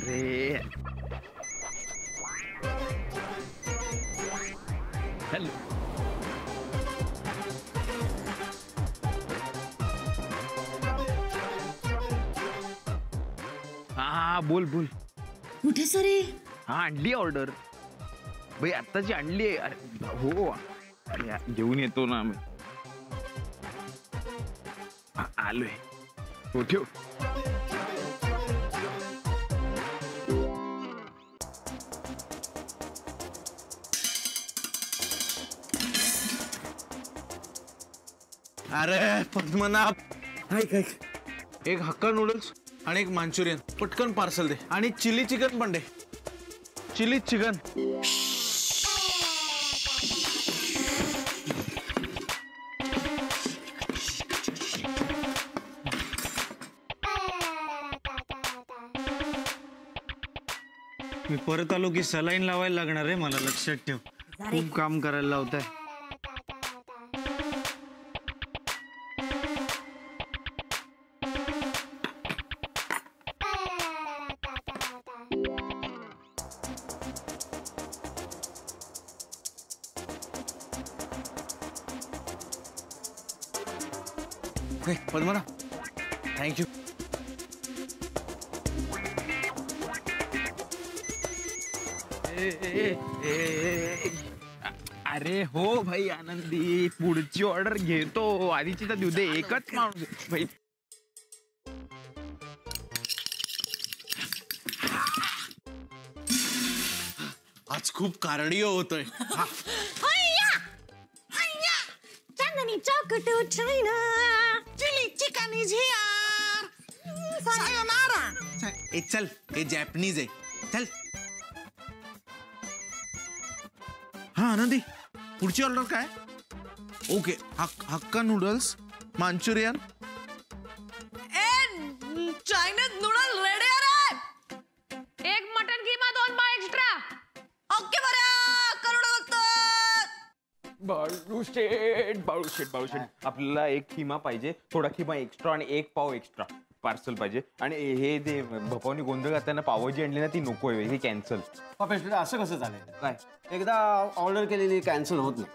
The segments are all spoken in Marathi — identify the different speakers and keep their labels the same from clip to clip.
Speaker 1: अरे हेलो हाँ बोल बोल
Speaker 2: कुठे सरे?
Speaker 1: हाँ आणली ऑर्डर भाई आत्ताची आणली आहे. अरे हो अरे घेऊन येतो ना मी. आलोय हो ठेव.
Speaker 3: अरे पद्मनाभ एक हक्का नूडल्स आणि एक मांचुरियन पटकन पार्सल दे आणि चिली चिकन पण दे. Chilli chicken.
Speaker 4: मी परत आलो की सलाईन लावायला लागणार आहे मला, लक्षात ठेव. खूप काम करायला लावताय.
Speaker 3: पद्मनाभ थँक्यू.
Speaker 1: अरे हो भाई आनंदी पुढची ऑर्डर घेतो. आधीची तर देऊ दे. एकच माणूस भाई.
Speaker 3: आज खूप कार्डिओ होतोय.
Speaker 2: Chandni Chowk China chilli chicken is here. सायोनारा.
Speaker 3: ए चल हे जॅपनीज आहे. चल. हा आनंदी पुढची ऑर्डर काय? Okay hakka noodles Manchurian.
Speaker 2: Chinese noodle ready आहे. एक मटन कीमा 2 पाव एक्स्ट्रा. ओके बरं करोड
Speaker 1: बाळूशेठ आपल्याला एक खिमा पाहिजे, थोडा खिमा एक्स्ट्रा आणि एक पाव एक्स्ट्रा पार्सल पाहिजे. आणि हे जे भपावनी गोंधळ घालताना पावभाजी आणली ना ती नकोय, हे कॅन्सल.
Speaker 5: असं कसं चालेल?
Speaker 1: काय
Speaker 5: एकदा ऑर्डर केलेली कॅन्सल होत नाही.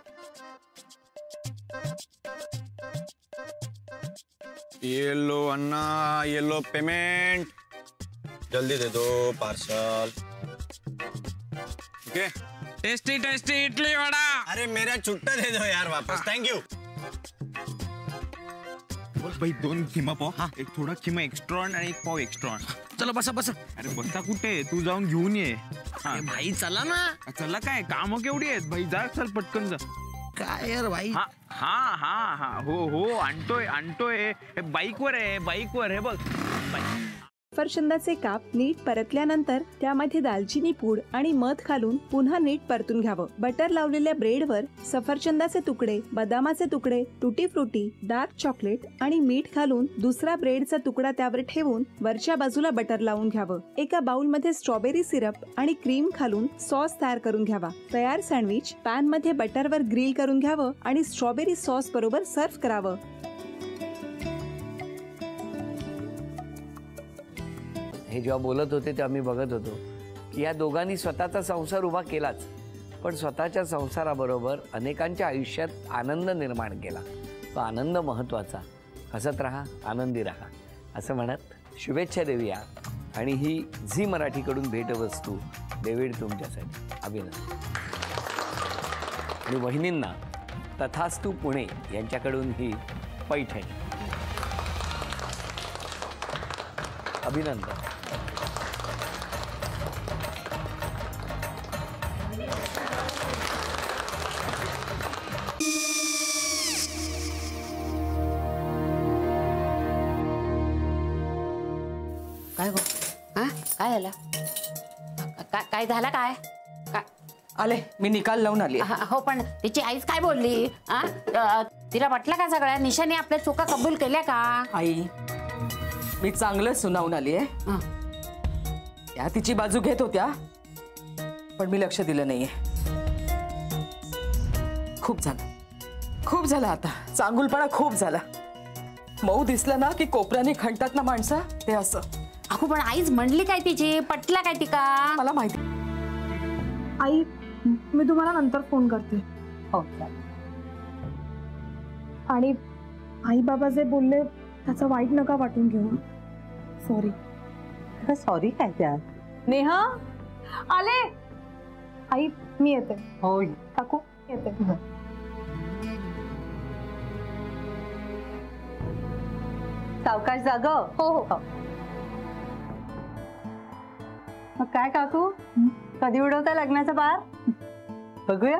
Speaker 4: ये लो अन्ना, ये लो पेमेंट.
Speaker 5: जल्दी दे दो parcel.
Speaker 4: Okay. Tasty tasty idli vada.
Speaker 5: अरे मेरा छुट्टा दे दो यार वापस. Thank you.
Speaker 1: भाई 2 खिमा पाव, एक थोडा खिमा एक्स्ट्रा आणि एक पाव एक्स्ट्रा.
Speaker 3: चला बसा बसा.
Speaker 1: अरे बसा कुठे, तू जाऊन घेऊन ये.
Speaker 3: भाई चला ना.
Speaker 1: चला काय काम केवढी आहेत भाई. जा चल पटकन जा.
Speaker 3: काय यार भाई.
Speaker 1: हा हा हा हा हो आणतोय बाईकवर आहे. बाईकवर हे बघ.
Speaker 6: सफरचंदाचे काप नीट परतल्यानंतर त्यामध्ये दालचिनी पूड आणि मध घालून पुन्हा नीट परतून घ्यावं. बटर लावलेल्या ब्रेडवर सफरचंदाचे तुकडे, बदामाचे तुकडे, टुटी फ्रुटी, डार्क चॉकलेट आणि मीठ घालून दुसरा ब्रेडचा तुकडा त्यावर ठेवून वरच्या बाजूला बटर लावून घ्यावं. एका बाउलमध्ये स्ट्रॉबेरी सिरप आणि क्रीम घालून सॉस तयार करून घ्यावा. तयार सँडविच पॅन मध्ये बटरवर ग्रिल करून घ्यावं आणि स्ट्रॉबेरी सॉस बरोबर सर्व्ह करावं.
Speaker 7: हे जेव्हा बोलत होते तेव्हा मी बघत होतो की या दोघांनी स्वतःचा संसार उभा केलाच, पण स्वतःच्या संसाराबरोबर अनेकांच्या आयुष्यात आनंद निर्माण केला. तो आनंद महत्त्वाचा. हसत राहा, आनंदी राहा असं म्हणत शुभेच्छा देऊया. आणि ही झी मराठीकडून भेटवस्तू डेव्हिड तुमच्यासाठी. अभिनंदन. आणि वहिनींना तथास्तू पुणे यांच्याकडून ही पैठणी. अभिनंदन.
Speaker 2: काय गो? काय झालं? काय झालं? काय
Speaker 8: आले मी निकाल लावून आली.
Speaker 2: हो पण तिची आईच काय बोलली? तिला वाटलं का सगळ्या निशाने आपल्या चुका कबूल केल्या का?
Speaker 8: आई मी चांगलं सुनावून आली आहे. त्या तिची बाजू घेत होत्या पण मी लक्ष दिलं नाहीये. खूप झालं आता. चांगुलपणा खूप झाला. मऊ दिसलं ना की कोपऱ्याने खणतात ना माणसं, ते असं.
Speaker 9: अगो पण आईच म्हणली काय तिची, पटला काय तिका?
Speaker 8: मला माहिती.
Speaker 2: आई मी तुम्हाला नंतर फोन करते.
Speaker 9: हो.
Speaker 2: आणि आई बाबा जे बोलले त्याचं वाईट नका वाटून घेऊ. सॉरी.
Speaker 9: सॉरी काय त्या?
Speaker 2: नेहा आले. आई मी येते.
Speaker 9: हो.
Speaker 2: काकू येते.
Speaker 9: सावकाश जाग.
Speaker 2: हो हो.
Speaker 9: मग काय काकू, कधी उडवता लग्नाचा बार? बघूया.